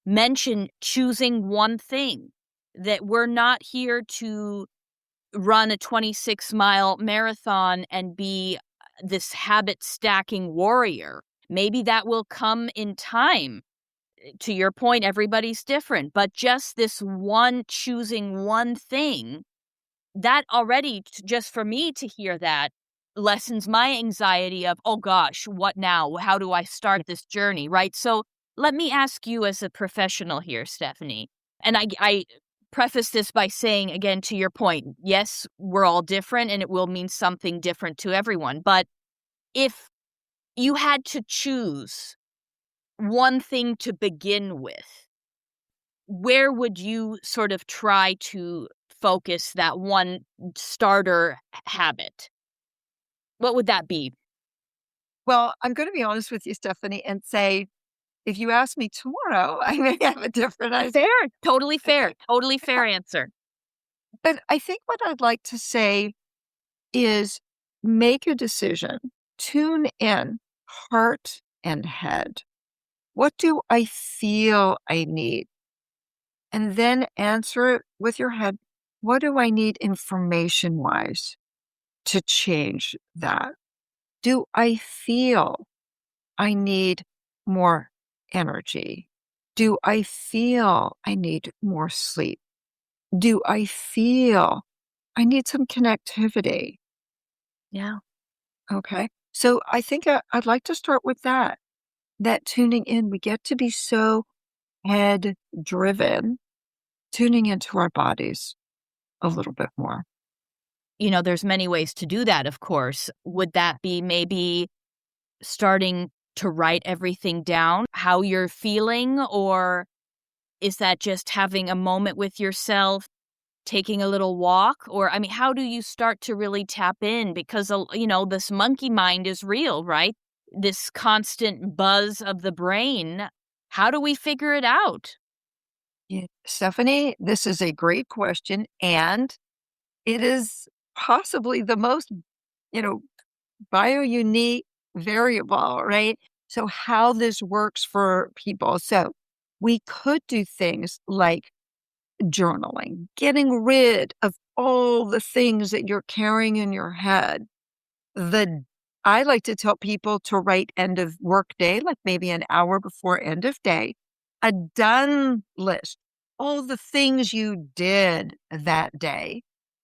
Speaker 1: mentioned choosing one thing, that we're not here to run a 26-mile marathon and be this habit stacking warrior. Maybe that will come in time. To your point, everybody's different, but just this one choosing one thing, that already, just for me to hear that, lessens my anxiety of, oh gosh, what now? How do I start this journey, right? So let me ask you as a professional here, Stephanie, and I preface this by saying, again, to your point, yes, we're all different and it will mean something different to everyone, but if you had to choose one thing to begin with, where would you sort of try to focus that one starter habit? What would that be?
Speaker 2: Well, I'm going to be honest with you, Stephanie, and say, if you ask me tomorrow, I may have a different idea.
Speaker 1: Totally fair answer.
Speaker 2: But I think what I'd like to say is make a decision, tune in heart and head. What do I feel I need? And then answer it with your head. What do I need information wise to change that? Do I feel I need more energy? Do I feel I need more sleep? Do I feel I need some connectivity?
Speaker 1: Yeah.
Speaker 2: Okay. So I think I'd like to start with that tuning in. We get to be so head driven, tuning into our bodies a little bit more.
Speaker 1: There's many ways to do that, of course. Would that be maybe starting to write everything down, how you're feeling, or is that just having a moment with yourself, taking a little walk? Or, I mean, how do you start to really tap in? Because, this monkey mind is real, right? This constant buzz of the brain. How do we figure it out?
Speaker 2: Yeah. Stephanie, this is a great question. And it is possibly the most, you know, bio-unique variable, right? So how this works for people. So we could do things like journaling, getting rid of all the things that you're carrying in your head. The I like to tell people to write end of work day, like maybe an hour before end of day, a done list, all the things you did that day,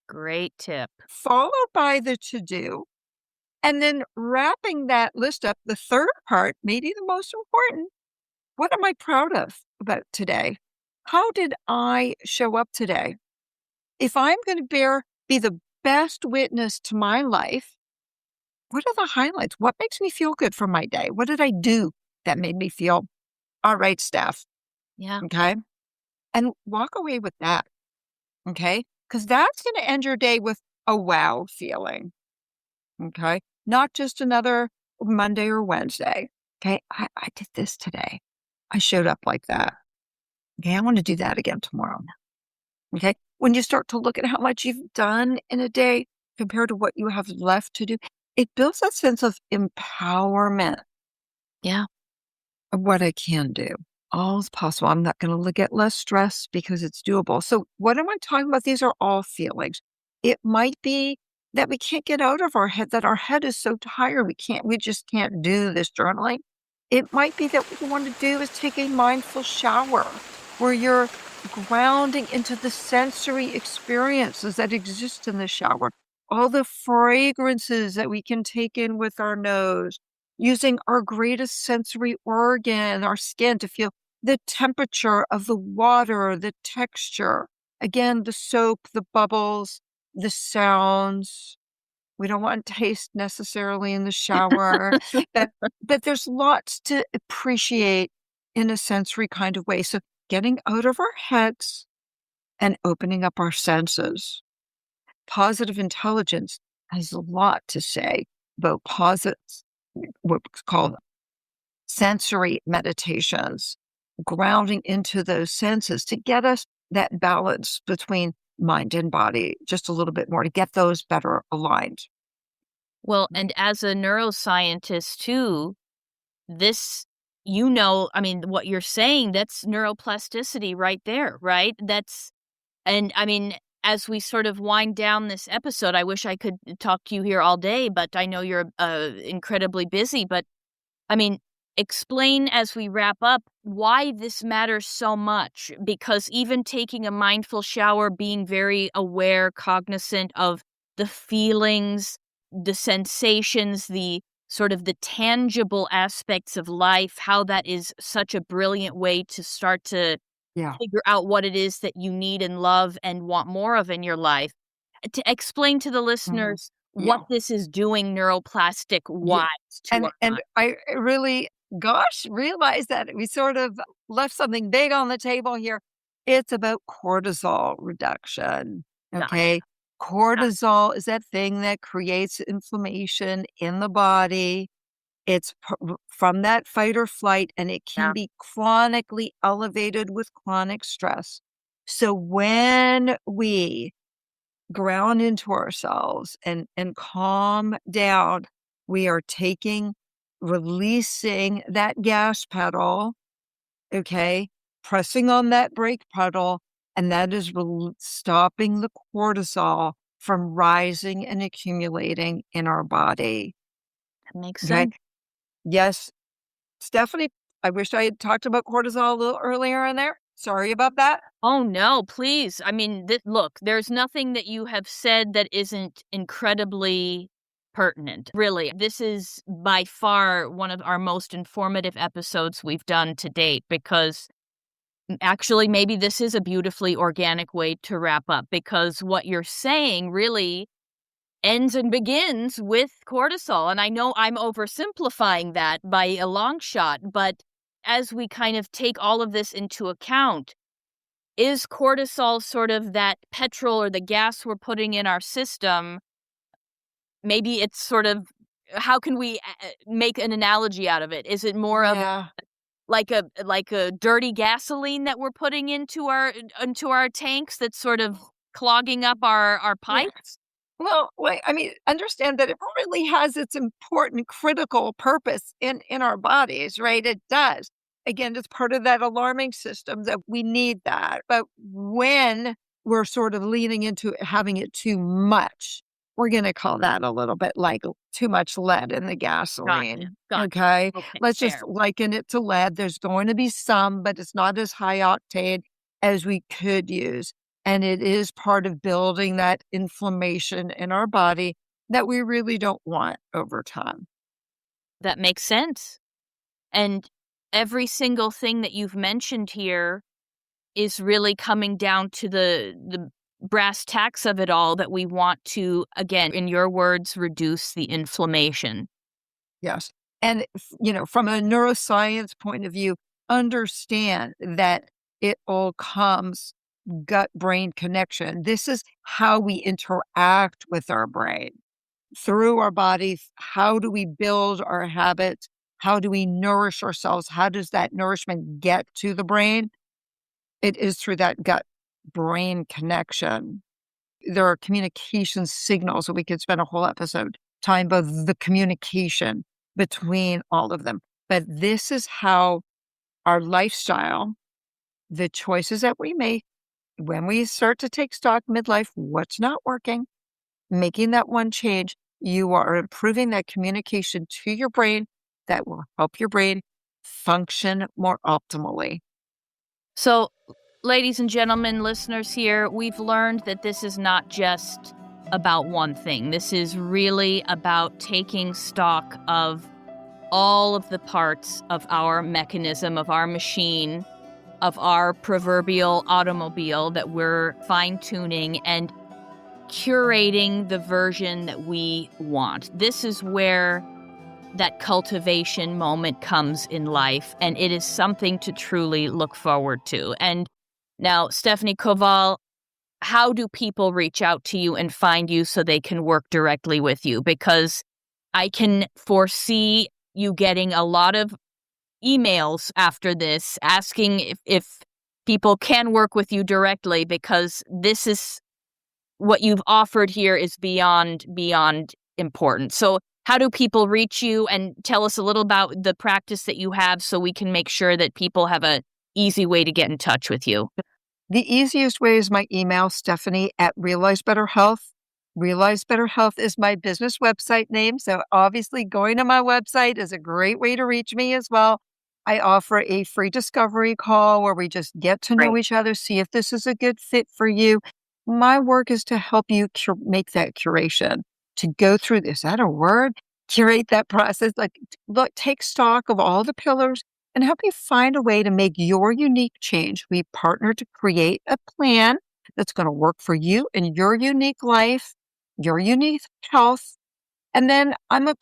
Speaker 1: Great tip.
Speaker 2: followed by the to do, and then wrapping that list up. The third part, maybe the most important, what am I proud of about today? How did I show up today? If I'm going to be the best witness to my life, what are the highlights? What makes me feel good from my day? What did I do that made me feel all right, Steph?
Speaker 1: Yeah.
Speaker 2: Okay. And walk away with that. Okay. Because that's going to end your day with a wow feeling. Okay. Not just another Monday or Wednesday. Okay. I did this today. I showed up like that. Okay. I want to do that again tomorrow. Okay. When you start to look at how much you've done in a day compared to what you have left to do, it builds a sense of empowerment
Speaker 1: Yeah.
Speaker 2: of what I can do. All is possible. I'm not going to get less stress because it's doable. So, what am I talking about? These are all feelings. It might be that we can't get out of our head, that our head is so tired, we just can't do this journaling. It might be that what you want to do is take a mindful shower where you're grounding into the sensory experiences that exist in the shower, all the fragrances that we can take in with our nose, using our greatest sensory organ, our skin, to feel the temperature of the water, the texture, again, the soap, the bubbles, the sounds. We don't want taste necessarily in the shower, but there's lots to appreciate in a sensory kind of way. So getting out of our heads and opening up our senses. Positive intelligence has a lot to say about positive, what's called sensory meditations, grounding into those senses to get us that balance between mind and body just a little bit more to get those better aligned.
Speaker 1: Well, and as a neuroscientist too, this, I mean, what you're saying, that's neuroplasticity right there, right? And I mean, as we sort of wind down this episode, I wish I could talk to you here all day, but I know you're incredibly busy. But I mean, explain as we wrap up why this matters so much. Because even taking a mindful shower, being very aware, cognizant of the feelings, the sensations, the sort of the tangible aspects of life, how that is such a brilliant way to start to
Speaker 2: Yeah.
Speaker 1: figure out what it is that you need and love and want more of in your life. To explain to the
Speaker 2: Mhm.
Speaker 1: listeners what
Speaker 2: Yeah.
Speaker 1: this is doing neuroplastic
Speaker 2: Yeah.
Speaker 1: wise to our
Speaker 2: And
Speaker 1: mind.
Speaker 2: I really, gosh, realize that we sort of left something big on the table here. It's about cortisol reduction.
Speaker 1: Gotcha.
Speaker 2: Okay. Cortisol is that thing that creates inflammation in the body. It's from that fight or flight, and it can
Speaker 1: Yeah.
Speaker 2: be chronically elevated with chronic stress. So when we ground into ourselves and calm down, we are releasing that gas pedal, okay, pressing on that brake pedal, and that is stopping the cortisol from rising and accumulating in our body.
Speaker 1: That makes
Speaker 2: Okay.
Speaker 1: sense.
Speaker 2: Yes, Stephanie, I wish I had talked about cortisol a little earlier in there. Sorry about that.
Speaker 1: Oh, no, please. I mean, look, there's nothing that you have said that isn't incredibly pertinent. Really, this is by far one of our most informative episodes we've done to date because actually, maybe this is a beautifully organic way to wrap up because what you're saying really ends and begins with cortisol. And I know I'm oversimplifying that by a long shot, but as we kind of take all of this into account, is cortisol sort of that petrol or the gas we're putting in our system? Maybe it's sort of, how can we make an analogy out of it? Is it more of
Speaker 2: Yeah.
Speaker 1: like a dirty gasoline that we're putting into our tanks that's sort of clogging up our
Speaker 2: Yeah.
Speaker 1: pipes?
Speaker 2: Well, wait, I mean, understand that it really has its important critical purpose in our bodies, right? It does. Again, it's part of that alarming system that we need that. But when we're sort of leaning into having it too much, we're going to call that a little bit like too much lead in the
Speaker 1: Gotcha.
Speaker 2: gasoline.
Speaker 1: Gotcha.
Speaker 2: Okay.
Speaker 1: Okay.
Speaker 2: Let's just
Speaker 1: Fair.
Speaker 2: liken it to lead. There's going to be some, but it's not as high octane as we could use. And it is part of building that inflammation in our body that we really don't want over time.
Speaker 1: That makes sense. And every single thing that you've mentioned here is really coming down to the brass tacks of it all that we want to, again, in your words, reduce the inflammation.
Speaker 2: Yes. And, from a neuroscience point of view, understand that it all comes gut brain connection. This is how we interact with our brain through our bodies. How do we build our habits? How do we nourish ourselves? How does that nourishment get to the brain? It is through that gut brain connection. There are communication signals, and we could spend a whole episode talking about the communication between all of them. But this is how our lifestyle, the choices that we make, when we start to take stock midlife, what's not working, making that one change, you are improving that communication to your brain that will help your brain function more optimally.
Speaker 1: So, ladies and gentlemen, listeners here, we've learned that this is not just about one thing. This is really about taking stock of all of the parts of our mechanism, of our machine, of our proverbial automobile that we're fine tuning, and curating the version that we want. This is where that cultivation moment comes in life, and it is something to truly look forward to. And now, Stephanie Koval, how do people reach out to you and find you so they can work directly with you? Because I can foresee you getting a lot of emails after this asking if people can work with you directly, because this is what you've offered here is beyond important. So how do people reach you, and tell us a little about the practice that you have so we can make sure that people have a easy way to get in touch with you?
Speaker 2: The easiest way is my email, Stephanie at Realize Better Health. Realize Better Health is my business website name. So obviously going to my website is a great way to reach me as well. I offer a free discovery call where we just get to know
Speaker 1: Great.
Speaker 2: each other, see if this is a good fit for you. My work is to help you make that curation, to go through this. Is that a word? Curate that process. Like, look, take stock of all the pillars and help you find a way to make your unique change. We partner to create a plan that's going to work for you and your unique life, your unique health. And then I'm a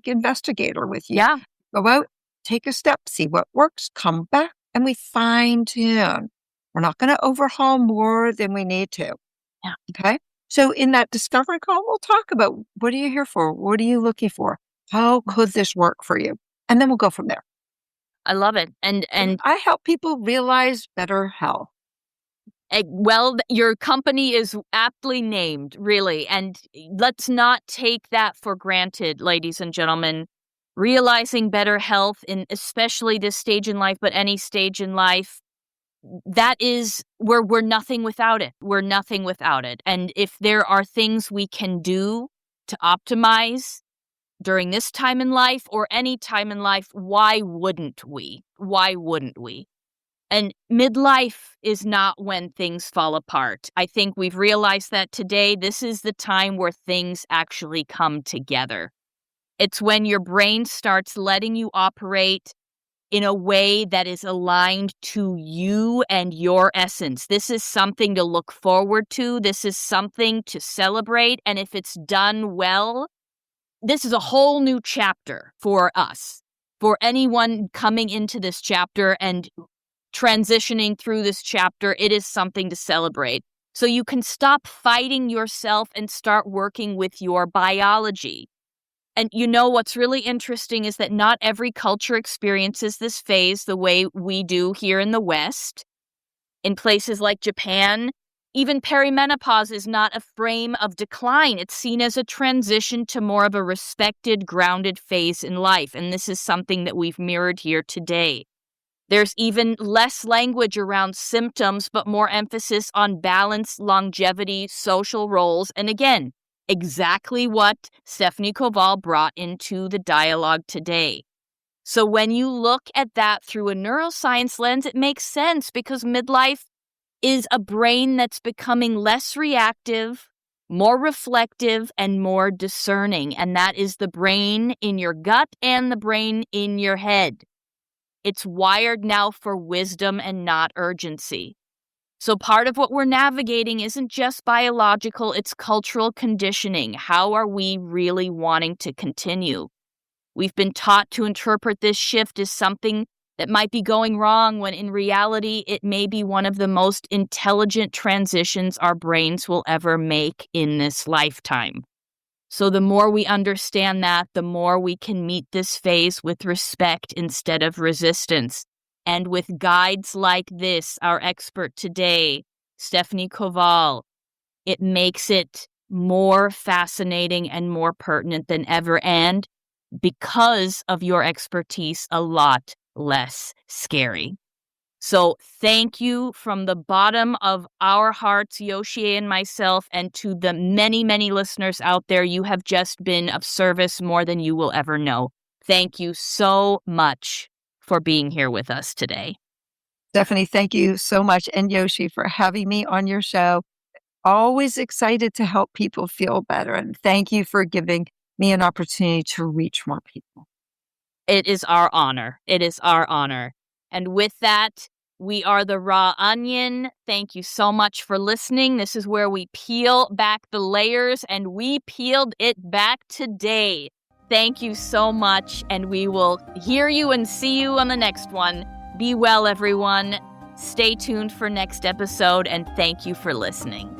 Speaker 2: investigator with you.
Speaker 1: Yeah.
Speaker 2: Go out, take a step, see what works, come back, and we fine tune. We're not going to overhaul more than we need to.
Speaker 1: Yeah.
Speaker 2: Okay. So in that discovery call, we'll talk about, what are you here for? What are you looking for? How could this work for you? And then we'll go from there.
Speaker 1: I love it. And
Speaker 2: I help people realize better health.
Speaker 1: well, your company is aptly named, really. And let's not take that for granted, ladies and gentlemen. Realizing better health in especially this stage in life, but any stage in life, that is where we're nothing without it. We're nothing without it. And if there are things we can do to optimize during this time in life or any time in life, why wouldn't we? Why wouldn't we? And midlife is not when things fall apart. I think we've realized that today. This is the time where things actually come together. It's when your brain starts letting you operate in a way that is aligned to you and your essence. This is something to look forward to. This is something to celebrate. And if it's done well, this is a whole new chapter for us, for anyone coming into this chapter and transitioning through this chapter. It is something to celebrate. So you can stop fighting yourself and start working with your biology. And you know what's really interesting is that not every culture experiences this phase the way we do here in the West. In places like Japan, even perimenopause is not a frame of decline. It's seen as a transition to more of a respected, grounded phase in life. And this is something that we've mirrored here today. There's even less language around symptoms, but more emphasis on balance, longevity, social roles, and again, exactly what Stephanie Koval brought into the dialogue today. So when you look at that through a neuroscience lens, it makes sense, because midlife is a brain that's becoming less reactive, more reflective, and more discerning. And that is the brain in your gut and the brain in your head. It's wired now for wisdom and not urgency. So part of what we're navigating isn't just biological, it's cultural conditioning. How are we really wanting to continue? We've been taught to interpret this shift as something that might be going wrong, when in reality, it may be one of the most intelligent transitions our brains will ever make in this lifetime. So the more we understand that, the more we can meet this phase with respect instead of resistance. And with guides like this, our expert today, Stephanie Koval, it makes it more fascinating and more pertinent than ever. And because of your expertise, a lot less scary. So thank you from the bottom of our hearts, Yoshi and myself, and to the many, many listeners out there. You have just been of service more than you will ever know. Thank you so much for being here with us today.
Speaker 2: Stephanie, thank you so much. And Yoshi, for having me on your show. Always excited to help people feel better. And thank you for giving me an opportunity to reach more people.
Speaker 1: It is our honor. It is our honor. And with that, We are the Raw Onion. Thank you so much for listening. This is where we peel back the layers, and we peeled it back today. Thank you so much, and we will hear you and see you on the next one. Be well, everyone. Stay tuned for next episode, and thank you for listening.